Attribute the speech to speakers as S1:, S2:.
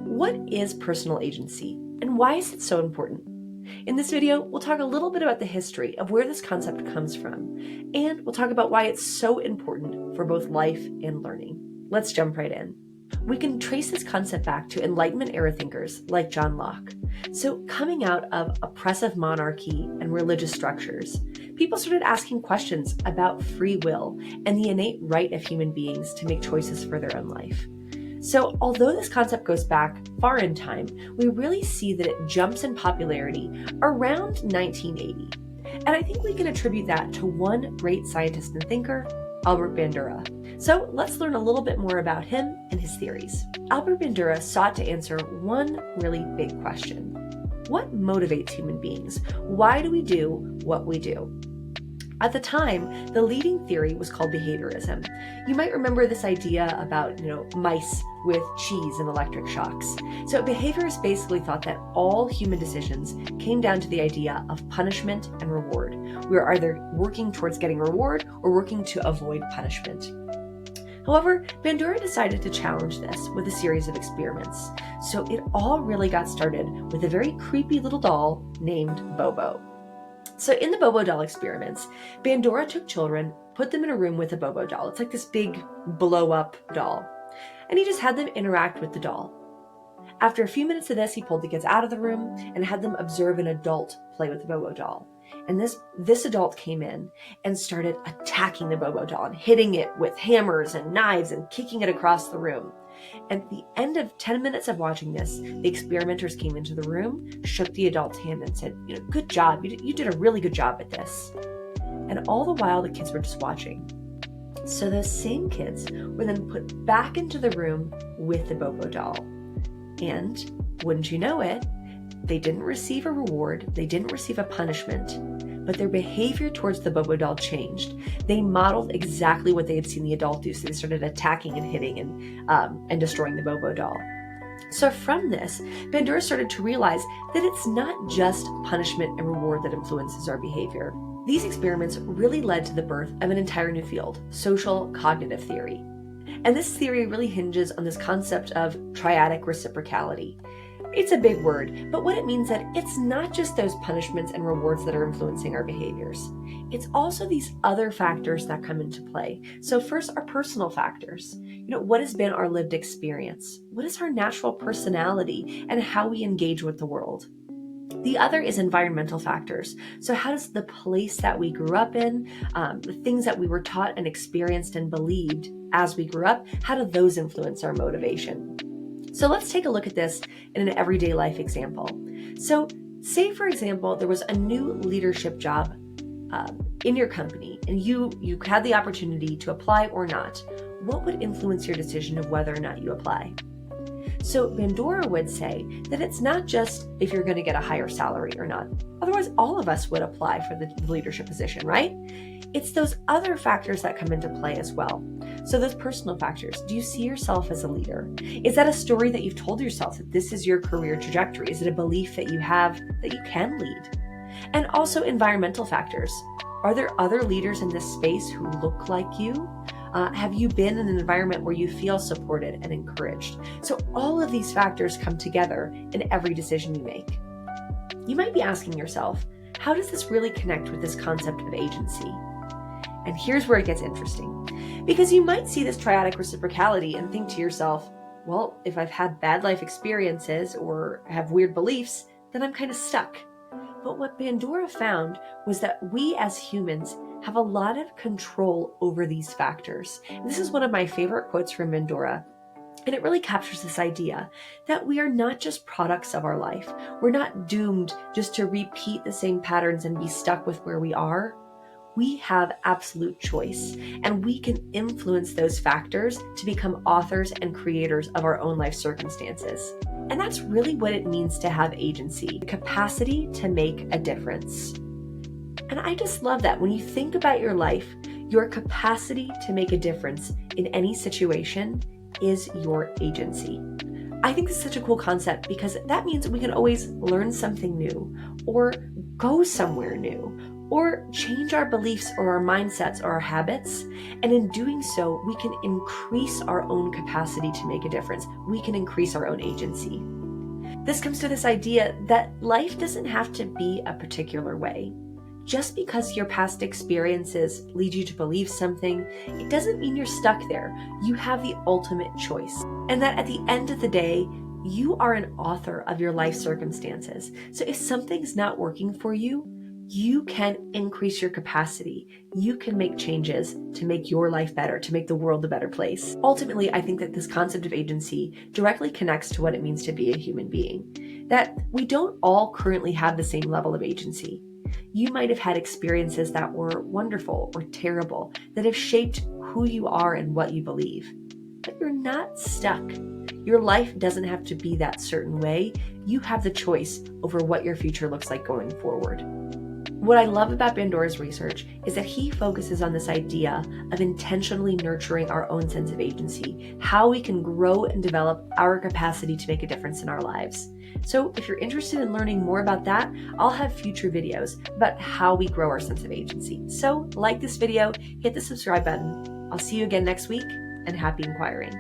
S1: What is personal agency and why is it so important? In this video, we'll talk a little bit about the history of where this concept comes from, and we'll talk about why it's so important for both life and learning. Let's jump right in. We can trace this concept back to Enlightenment-era thinkers like John Locke. So coming out of oppressive monarchy and religious structures, people started asking questions about free will and the innate right of human beings to make choices for their own life. So although this concept goes back far in time, we really see that it jumps in popularity around 1980. And I think we can attribute that to one great scientist and thinker, Albert Bandura. So let's learn a little bit more about him and his theories. Albert Bandura sought to answer one really big question. What motivates human beings? Why do we do what we do? At the time, the leading theory was called behaviorism. You might remember this idea about, mice with cheese and electric shocks. So behaviorists basically thought that all human decisions came down to the idea of punishment and reward. We are either working towards getting reward or working to avoid punishment. However, Bandura decided to challenge this with a series of experiments. So it all really got started with a very creepy little doll named Bobo. So in the Bobo doll experiments, Bandura took children, put them in a room with a Bobo doll. It's like this big blow-up doll. And he just had them interact with the doll. After a few minutes of this, he pulled the kids out of the room and had them observe an adult play with the Bobo doll. And this adult came in and started attacking the Bobo doll and hitting it with hammers and knives and kicking it across the room. And at the end of 10 minutes of watching this, the experimenters came into the room, shook the adult's hand and said, good job, you did a really good job at this. And all the while, the kids were just watching. So those same kids were then put back into the room with the Bobo doll. And wouldn't you know it, they didn't receive a reward, they didn't receive a punishment, but their behavior towards the Bobo doll changed. They modeled exactly what they had seen the adult do, so they started attacking and hitting and destroying the Bobo doll. So from this, Bandura started to realize that it's not just punishment and reward that influences our behavior. These experiments really led to the birth of an entire new field, social cognitive theory. And this theory really hinges on this concept of triadic reciprocality. It's a big word, but what it means that it's not just those punishments and rewards that are influencing our behaviors. It's also these other factors that come into play. So first, our personal factors. What has been our lived experience? What is our natural personality and how we engage with the world? The other is environmental factors. So how does the place that we grew up in, the things that we were taught and experienced and believed as we grew up, how do those influence our motivation? So let's take a look at this in an everyday life example. So say, for example, there was a new leadership job in your company and you had the opportunity to apply or not. What would influence your decision of whether or not you apply? So Bandura would say that it's not just if you're going to get a higher salary or not. Otherwise, all of us would apply for the leadership position, right? It's those other factors that come into play as well. So those personal factors, do you see yourself as a leader? Is that a story that you've told yourself that this is your career trajectory? Is it a belief that you have that you can lead? And also environmental factors. Are there other leaders in this space who look like you? Have you been in an environment where you feel supported and encouraged? So all of these factors come together in every decision you make. You might be asking yourself, how does this really connect with this concept of agency? And here's where it gets interesting. Because you might see this triadic reciprocality and think to yourself, well, if I've had bad life experiences or have weird beliefs, then I'm kind of stuck. But what Bandura found was that we as humans have a lot of control over these factors. And this is one of my favorite quotes from Bandura. And it really captures this idea that we are not just products of our life. We're not doomed just to repeat the same patterns and be stuck with where we are. We have absolute choice, and we can influence those factors to become authors and creators of our own life circumstances. And that's really what it means to have agency, the capacity to make a difference. And I just love that when you think about your life, your capacity to make a difference in any situation is your agency. I think this is such a cool concept because that means we can always learn something new or go somewhere new or change our beliefs or our mindsets or our habits. And in doing so, we can increase our own capacity to make a difference. We can increase our own agency. This comes to this idea that life doesn't have to be a particular way. Just because your past experiences lead you to believe something, it doesn't mean you're stuck there. You have the ultimate choice. And that at the end of the day, you are an author of your life circumstances. So if something's not working for you, you can increase your capacity. You can make changes to make your life better, to make the world a better place. Ultimately, I think that this concept of agency directly connects to what it means to be a human being. That we don't all currently have the same level of agency. You might have had experiences that were wonderful or terrible, that have shaped who you are and what you believe. But you're not stuck. Your life doesn't have to be that certain way. You have the choice over what your future looks like going forward. What I love about Bandura's research is that he focuses on this idea of intentionally nurturing our own sense of agency, how we can grow and develop our capacity to make a difference in our lives. So if you're interested in learning more about that, I'll have future videos about how we grow our sense of agency. So like this video, hit the subscribe button. I'll see you again next week, and happy inquiring.